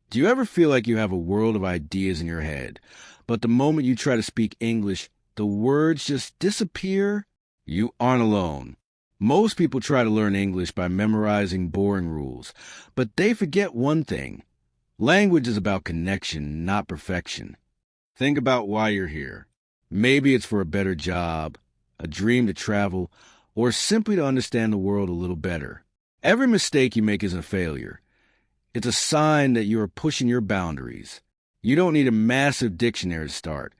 Do you ever feel like you have a world of ideas in your head, but the moment you try to speak English, the words just disappear? You aren't alone. Most people try to learn English by memorizing boring rules, but they forget one thing. Language is about connection, not perfection. Think about why you're here. Maybe it's for a better job, a dream to travel, or simply to understand the world a little better. Every mistake you make isn't a failure. It's a sign that you are pushing your boundaries. You don't need a massive dictionary to start.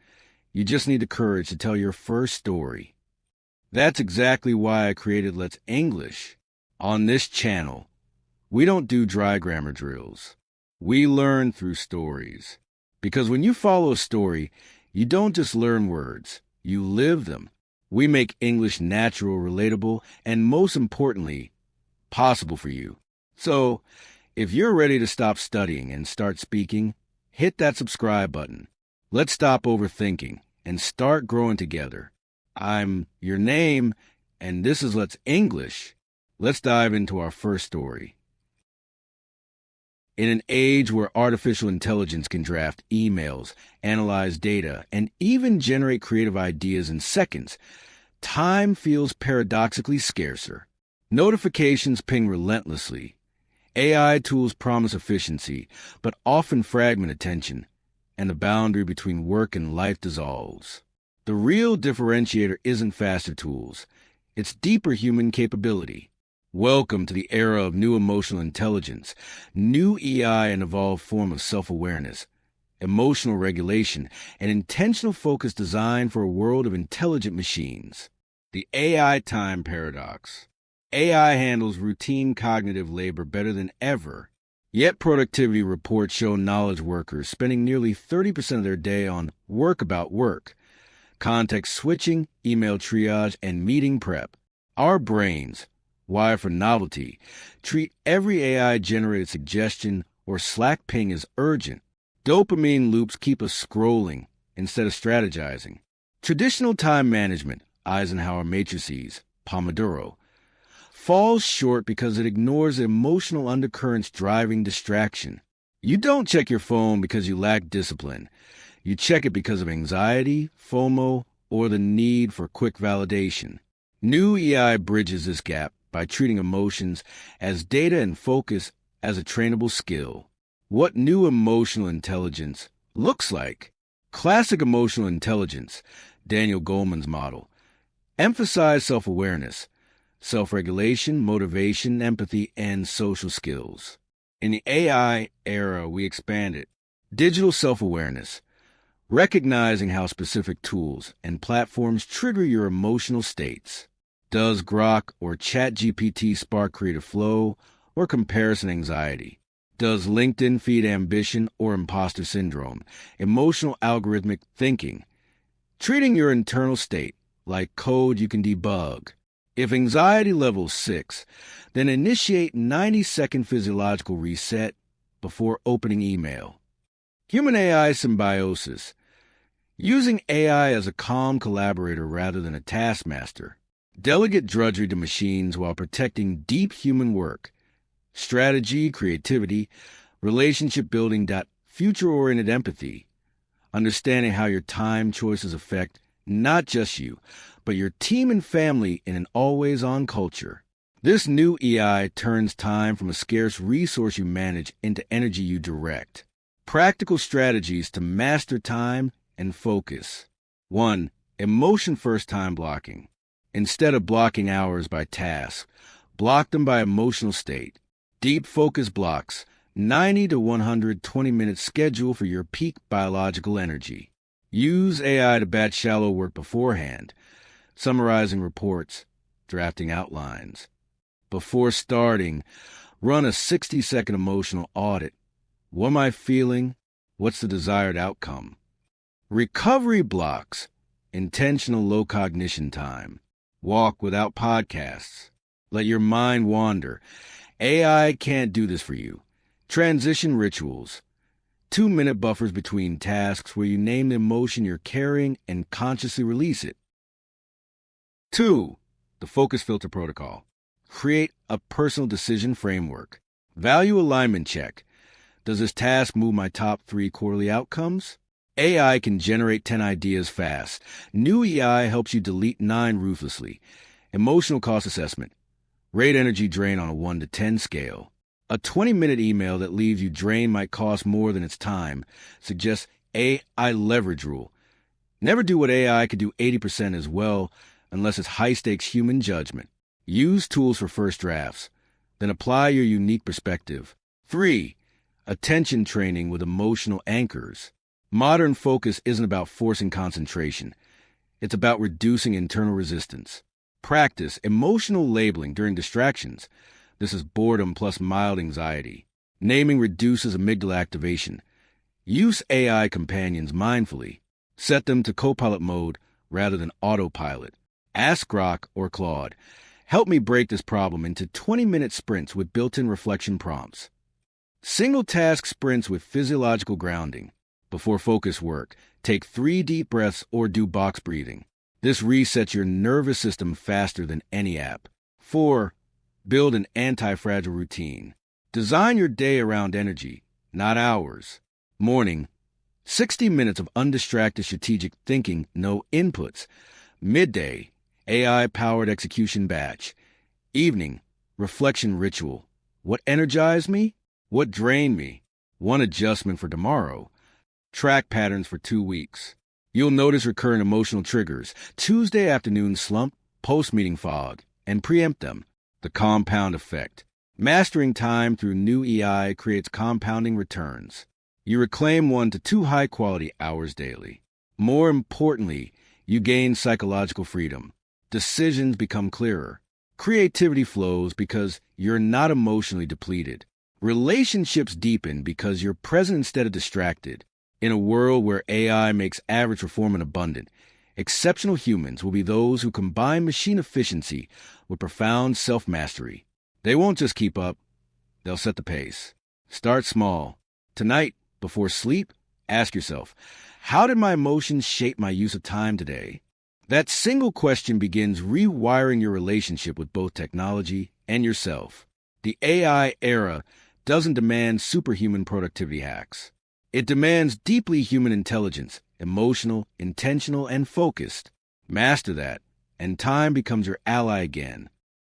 You just need the courage to tell your first story. That's exactly why I created Let's English. On this channel, we don't do dry grammar drills. We learn through stories. Because when you follow a story, you don't just learn words, you live them. We make English natural, relatable, and most importantly, possible for you. So, if you're ready to stop studying and start speaking, hit that subscribe button. Let's stop overthinking and start growing together. I'm your name, and this is Let's English. Let's dive into our first story. In an age where artificial intelligence can draft emails, analyze data, and even generate creative ideas in seconds, time feels paradoxically scarcer. Notifications ping relentlessly. AI tools promise efficiency, but often fragment attention, and the boundary between work and life dissolves. The real differentiator isn't faster tools. It's deeper human capability. Welcome to the era of new emotional intelligence, new EI, an evolved form of self-awareness, emotional regulation, and intentional focus designed for a world of intelligent machines. The AI time paradox. AI handles routine cognitive labor better than ever, yet productivity reports show knowledge workers spending nearly 30% of their day on work about work, context switching, email triage, and meeting prep. Our brains, wired for novelty, treat every AI-generated suggestion or Slack ping as urgent. Dopamine loops keep us scrolling instead of strategizing. Traditional time management, Eisenhower matrices, Pomodoro, falls short because it ignores the emotional undercurrents driving distraction. You don't check your phone because you lack discipline. You check it because of anxiety, FOMO, or the need for quick validation. New EI bridges this gap by treating emotions as data and focus as a trainable skill. What new emotional intelligence looks like? Classic emotional intelligence, Daniel Goleman's model, emphasize self-awareness, self-regulation, motivation, empathy, and social skills. In the AI era, we expanded digital self-awareness, recognizing how specific tools and platforms trigger your emotional states. Does Grok or ChatGPT spark creative flow or comparison anxiety? Does LinkedIn feed ambition or imposter syndrome, emotional algorithmic thinking? Treating your internal state like code you can debug. If anxiety level 6, then initiate 90-second physiological reset before opening email. Human-AI symbiosis. Using AI as a calm collaborator rather than a taskmaster. Delegate drudgery to machines while protecting deep human work. Strategy, creativity, relationship building. Future-oriented empathy. Understanding how your time choices affect not just you, but your team and family in an always-on culture. This new EI turns time from a scarce resource you manage into energy you direct. Practical strategies to master time and focus. 1. Emotion-first time blocking. Instead of blocking hours by task, block them by emotional state. Deep focus blocks, 90 to 120-minute schedule for your peak biological energy. Use AI to batch shallow work beforehand, summarizing reports, drafting outlines. Before starting, run a 60-second emotional audit. What am I feeling? What's the desired outcome? Recovery blocks, intentional low cognition time. Walk without podcasts. Let your mind wander. AI can't do this for you. Transition rituals. 2-minute buffers between tasks where you name the emotion you're carrying and consciously release it. 2. The focus filter protocol. Create a personal decision framework. Value alignment check. Does this task move my top 3 quarterly outcomes? AI can generate 10 ideas fast. New EI helps you delete 9 ruthlessly. Emotional cost assessment. Rate energy drain on a 1 to 10 scale. A 20-minute email that leaves you drained might cost more than its time. Suggests AI leverage rule. Never do what AI could do 80% as well unless it's high-stakes human judgment. Use tools for first drafts. Then apply your unique perspective. 3. Attention training with emotional anchors. Modern focus isn't about forcing concentration. It's about reducing internal resistance. Practice emotional labeling during distractions. This is boredom plus mild anxiety. Naming reduces amygdala activation. Use AI companions mindfully. Set them to copilot mode rather than autopilot. Ask Grok or Claude, help me break this problem into 20-minute sprints with built-in reflection prompts. Single-task sprints with physiological grounding. Before focus work, take 3 deep breaths or do box breathing. This resets your nervous system faster than any app. 4. Build an anti-fragile routine. Design your day around energy, not hours. Morning, 60 minutes of undistracted strategic thinking, no inputs. Midday, AI-powered execution batch. Evening, reflection ritual. What energized me? What drained me? One adjustment for tomorrow. Track patterns for 2 weeks. You'll notice recurrent emotional triggers. Tuesday afternoon slump, post-meeting fog, and preempt them. The compound effect. Mastering time through new EI creates compounding returns. You reclaim 1 to 2 high-quality hours daily. More importantly, you gain psychological freedom. Decisions become clearer. Creativity flows because you're not emotionally depleted. Relationships deepen because you're present instead of distracted. In a world where AI makes average performance abundant, exceptional humans will be those who combine machine efficiency with profound self-mastery. They won't just keep up, they'll set the pace. Start small. Tonight, before sleep, ask yourself, how did my emotions shape my use of time today? That single question begins rewiring your relationship with both technology and yourself. The AI era doesn't demand superhuman productivity hacks. It demands deeply human intelligence, emotional, intentional, and focused. Master that, and time becomes your ally again.